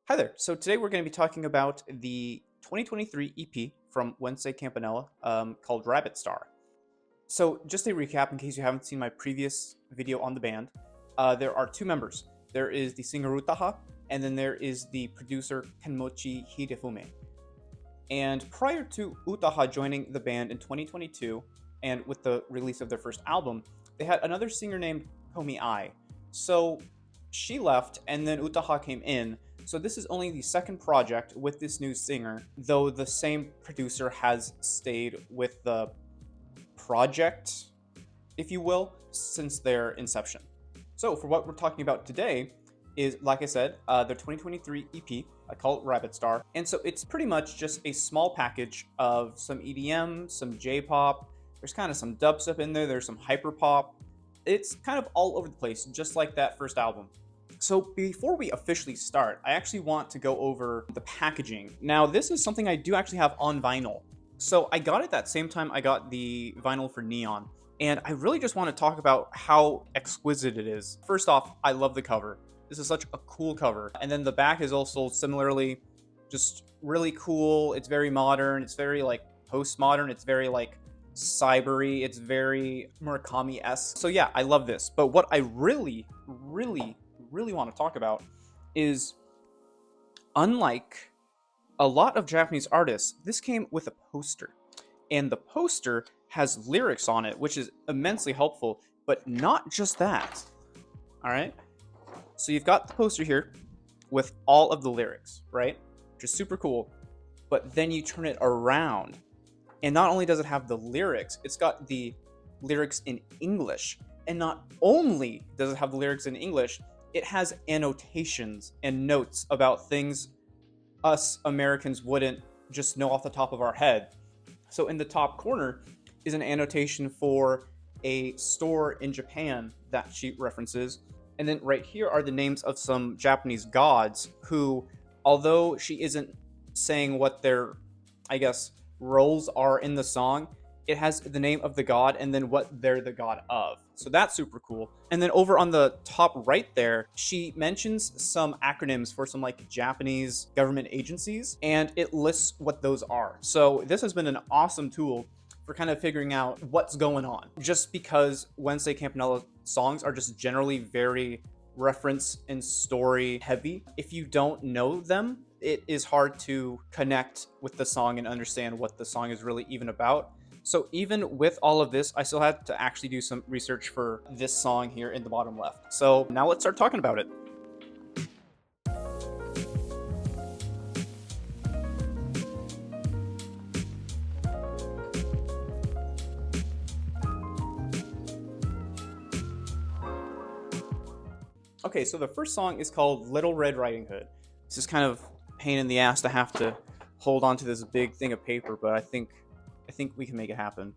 Hi there. So today we're going to be talking about the 2023 EP from Wednesday Campanella called Rabbit Star. So just a recap in case you haven't seen my previous video on the band, there are two members. There is the singer Utaha, and then there is the producer Kenmochi Hidefume. And prior to Utaha joining the band in 2022, and with the release of their first album, they had another singer named Komi Ai. So she left, and then Utaha came in. So this is only the second project with this new singer, though the same producer has stayed with the project, if you will, since their inception. So for what we're talking about today is, like I said, their 2023 EP. I call it Rabbit Star. And so it's pretty much just a small package of some EDM, some J-pop. There's kind of some dubstep in there. There's some hyperpop. It's kind of all over the place, just like that first album. So before we officially start, I actually want to go over the packaging. Now, this is something I do actually have on vinyl. So I got it that same time I got the vinyl for Neon. And I really just want to talk about how exquisite it is. First off, I love the cover. This is such a cool cover. And then the back is also similarly just really cool. It's very modern. It's very like postmodern. It's very like cybery. It's very Murakami-esque. So yeah, I love this. But what I really want to talk about is, unlike a lot of Japanese artists, this came with a poster. And the poster has lyrics on it, which is immensely helpful, but not just that. All right? So you've got the poster here with all of the lyrics, right? Which is super cool. But then you turn it around, and not only does it have the lyrics, it's got the lyrics in English. And not only does it have the lyrics in English, it has annotations and notes about things us Americans wouldn't just know off the top of our head. So in the top corner is an annotation for a store in Japan that she references. And then right here are the names of some Japanese gods who, although she isn't saying what their, I guess, roles are in the song, it has the name of the god and then what they're the god of. So that's super cool. And then over on the top right there, she mentions some acronyms for some like Japanese government agencies, and it lists what those are. So this has been an awesome tool for kind of figuring out what's going on. Just because Wednesday Campanella songs are just generally very reference and story heavy. If you don't know them, it is hard to connect with the song and understand what the song is really even about. So even with all of this, I still had to actually do some research for this song here in the bottom left. So now let's start talking about it. Okay, so the first song is called Little Red Riding Hood. This is kind of a pain in the ass to have to hold on to this big thing of paper, but I think we can make it happen.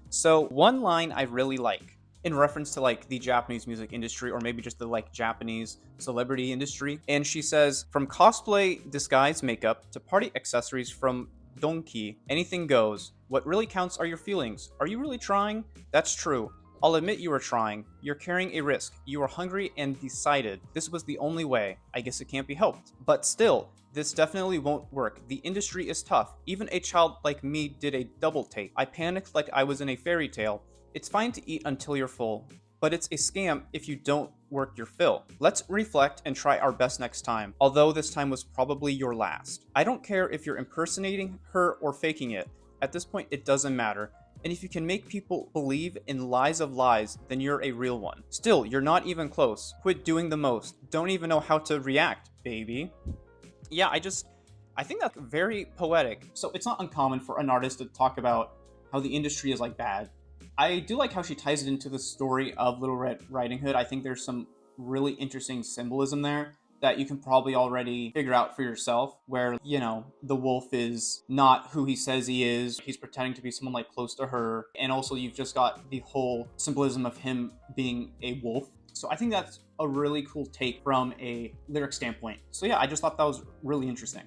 So one line I really like in reference to like the Japanese music industry, or maybe just the like Japanese celebrity industry. And she says, from cosplay disguise makeup to party accessories, from donkey, anything goes. What really counts are your feelings. Are you really trying? That's true. I'll admit you were trying. You're carrying a risk. You were hungry and decided this was the only way. I guess it can't be helped. But still, this definitely won't work. The industry is tough. Even a child like me did a double take. I panicked like I was in a fairy tale. It's fine to eat until you're full, but it's a scam if you don't work your fill. Let's reflect and try our best next time, although this time was probably your last. I don't care if you're impersonating her or faking it. At this point, it doesn't matter. And if you can make people believe in lies of lies, then you're a real one. Still, you're not even close. Quit doing the most. Don't even know how to react, baby. Yeah, I think that's very poetic. So it's not uncommon for an artist to talk about how the industry is like bad. I do like how she ties it into the story of Little Red Riding Hood. I think there's some really interesting symbolism there that you can probably already figure out for yourself, where, you know, the wolf is not who he says he is. He's pretending to be someone like close to her. And also you've just got the whole symbolism of him being a wolf. So I think that's a really cool take from a lyric standpoint. So yeah, I just thought that was really interesting.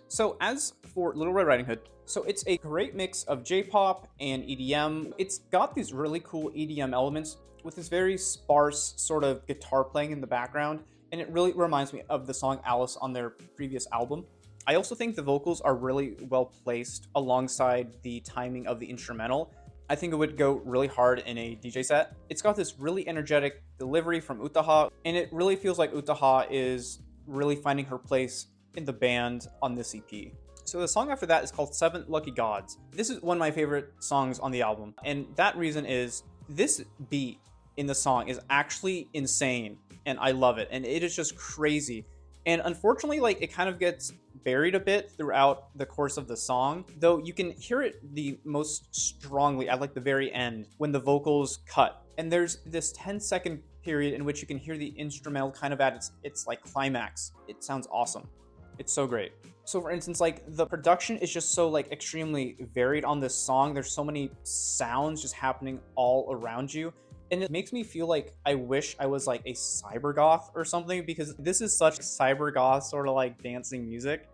So as for Little Red Riding Hood, so it's a great mix of J-pop and EDM. It's got these really cool EDM elements with this very sparse sort of guitar playing in the background. and it really reminds me of the song Alice on their previous album. I also think the vocals are really well placed alongside the timing of the instrumental. I think it would go really hard in a DJ set. It's got this really energetic delivery from Utaha, and it really feels like Utaha is really finding her place in the band on this EP. So the song after that is called Seven Lucky Gods. This is one of my favorite songs on the album, and that reason is this beat in the song is actually insane, and I love it, and it is just crazy. And unfortunately, like, it kind of gets buried a bit throughout the course of the song, though you can hear it the most strongly at like the very end when the vocals cut. And there's this 10-second period in which you can hear the instrumental kind of at its like climax. It sounds awesome. It's so great. So for instance, like, the production is just so like extremely varied on this song. There's so many sounds just happening all around you. And it makes me feel like I wish I was like a cyber goth or something, because this is such cyber goth sort of like dancing music.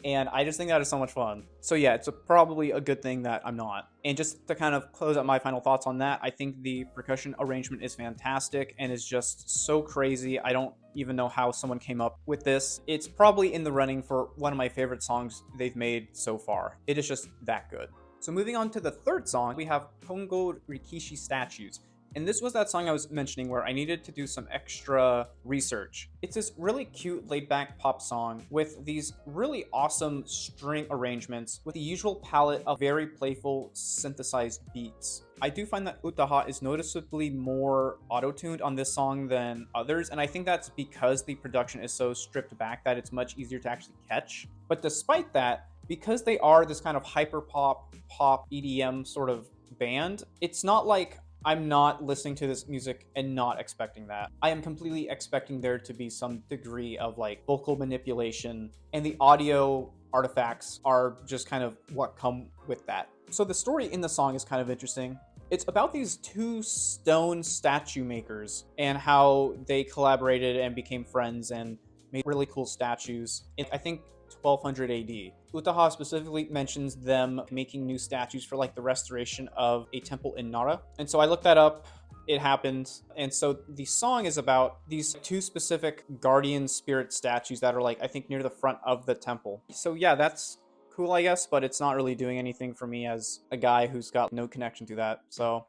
And I just think that is so much fun. So yeah, it's probably a good thing that I'm not. And just to kind of close out my final thoughts on that, I think the percussion arrangement is fantastic and is just so crazy. I don't even know how someone came up with this. It's probably in the running for one of my favorite songs they've made so far. It is just that good. So moving on to the third song, we have Kongo Rikishi Statues. And this was that song I was mentioning where I needed to do some extra research. It's this really cute laid-back pop song with these really awesome string arrangements with the usual palette of very playful synthesized beats. I do find that Utaha is noticeably more auto-tuned on this song than others, and I think that's because the production is so stripped back that it's much easier to actually catch. But despite that, because they are this kind of hyper-pop, pop, EDM sort of band, it's not like I'm not listening to this music and not expecting that. I am completely expecting there to be some degree of like vocal manipulation, and the audio artifacts are just kind of what come with that. So the story in the song is kind of interesting. It's about these two stone statue makers and how they collaborated and became friends and made really cool statues in, I think, 1200 AD. Utaha specifically mentions them making new statues for like the restoration of a temple in Nara. And so I looked that up. It happened. And so the song is about these two specific guardian spirit statues that are like, I think, near the front of the temple. So yeah, that's cool, I guess, but it's not really doing anything for me as a guy who's got no connection to that. So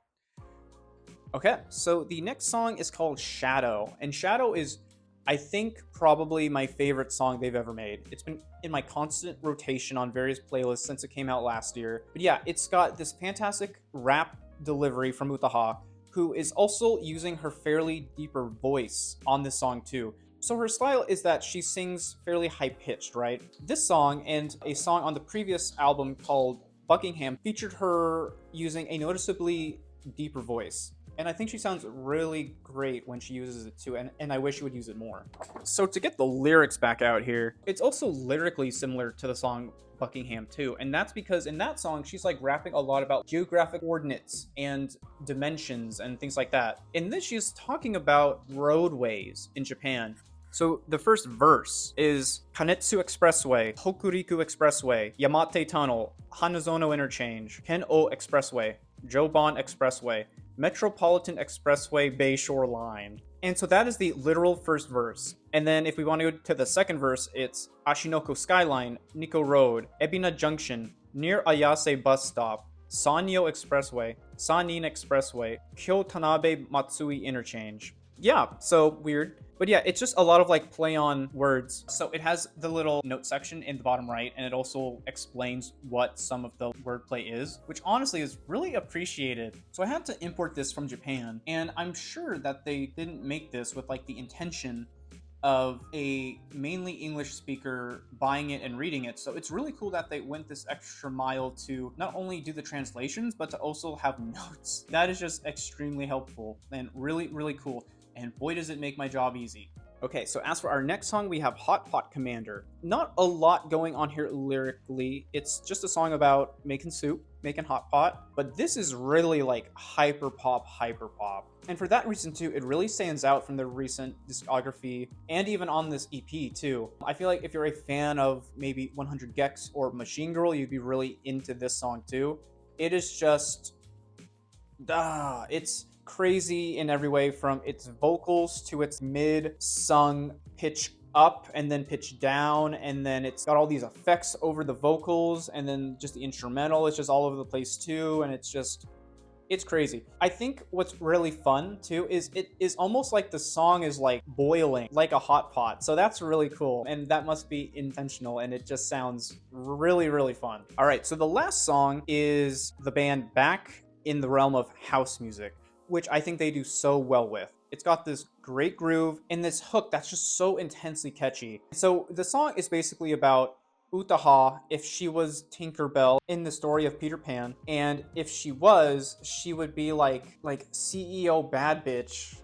okay, so the next song is called Shadow, and Shadow is, I think, probably my favorite song they've ever made. It's been in my constant rotation on various playlists since it came out last year. But yeah, it's got this fantastic rap delivery from Utaha, who is also using her fairly deeper voice on this song too. So her style is that she sings fairly high-pitched, right? This song and a song on the previous album called Buckingham featured her using a noticeably deeper voice. And I think she sounds really great when she uses it too, and I wish she would use it more. So to get the lyrics back out here, it's also lyrically similar to the song Buckingham too, and that's because in that song, she's like rapping a lot about geographic coordinates and dimensions and things like that. In this, she's talking about roadways in Japan. So the first verse is Kanetsu Expressway, Hokuriku Expressway, Yamate Tunnel, Hanazono Interchange, Ken-O Expressway, Joban Expressway, Metropolitan Expressway Bayshore Line. And so that is the literal first verse. And then if we want to go to the second verse, it's Ashinoko Skyline, Nikko Road, Ebina Junction, near Ayase Bus Stop, Sanyo Expressway, Sanin Expressway, Kyotanabe Matsui Interchange. Yeah, so weird. But yeah, it's just a lot of like play on words. So it has the little note section in the bottom right, and it also explains what some of the wordplay is, which honestly is really appreciated. So I had to import this from Japan, and I'm sure that they didn't make this with like the intention of a mainly English speaker buying it and reading it. So it's really cool that they went this extra mile to not only do the translations, but to also have notes. That is just extremely helpful and really, really cool. And boy, does it make my job easy. Okay, so as for our next song, we have Hot Pot Commander. Not a lot going on here lyrically. It's just a song about making soup, making hot pot, but this is really like hyper pop. And for that reason too, it really stands out from the recent discography and even on this EP too. I feel like if you're a fan of maybe 100 Gex or Machine Girl, you'd be really into this song too. It is just, it's crazy in every way, from its vocals to its mid-sung pitch up and then pitch down, and then it's got all these effects over the vocals, and then just the instrumental is just all over the place too, and it's crazy. I think what's really fun too is it is almost like the song is like boiling like a hot pot. So that's really cool. And that must be intentional, and it just sounds really, really fun. All right, so the last song is the band back in the realm of house music, which I think they do so well with. It's got this great groove and this hook that's just so intensely catchy. So the song is basically about Utaha if she was Tinkerbell in the story of Peter Pan, and if she was, she would be like CEO bad bitch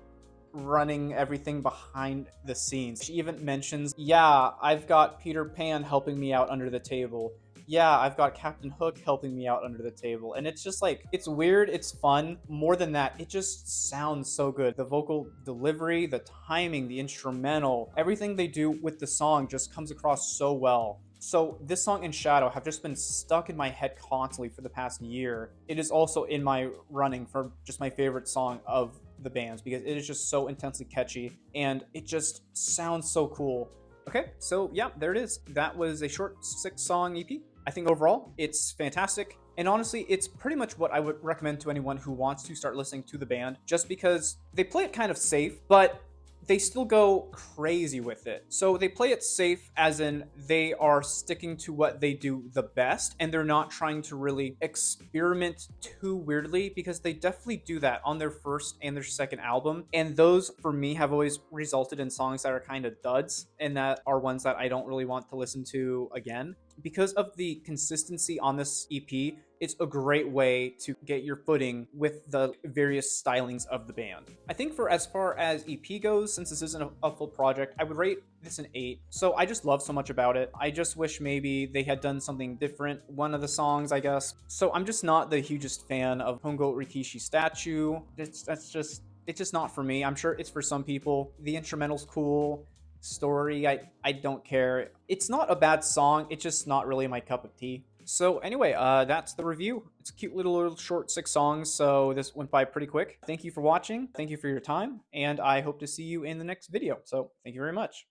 running everything behind the scenes. She even mentions, yeah, I've got Peter Pan helping me out under the table. Yeah, I've got Captain Hook helping me out under the table. And it's just like, it's weird, it's fun. More than that, it just sounds so good. The vocal delivery, the timing, the instrumental, everything they do with the song just comes across so well. So this song and Shadow have just been stuck in my head constantly for the past year. It is also in my running for just my favorite song of the band's because it is just so intensely catchy and it just sounds so cool. Okay, so yeah, there it is. That was a short 6-song EP. I think overall it's fantastic. And honestly, it's pretty much what I would recommend to anyone who wants to start listening to the band, just because they play it kind of safe, but they still go crazy with it. So they play it safe as in they are sticking to what they do the best, and they're not trying to really experiment too weirdly, because they definitely do that on their first and their second album. And those, for me, have always resulted in songs that are kind of duds, and that are ones that I don't really want to listen to again. Because of the consistency on this EP, it's a great way to get your footing with the various stylings of the band. I think for as far as EP goes, since this isn't a full project, I would rate this an 8. So I just love so much about it. I just wish maybe they had done something different. One of the songs, I guess. So I'm just not the hugest fan of Hongo Rikishi Statue. It's just not for me. I'm sure it's for some people. The instrumental's cool. Story, I don't care. It's not a bad song, it's just not really my cup of tea. So anyway, that's the review. It's a cute little short 6 songs, so this went by pretty quick. Thank you for watching, thank you for your time, and I hope to see you in the next video. So thank you very much.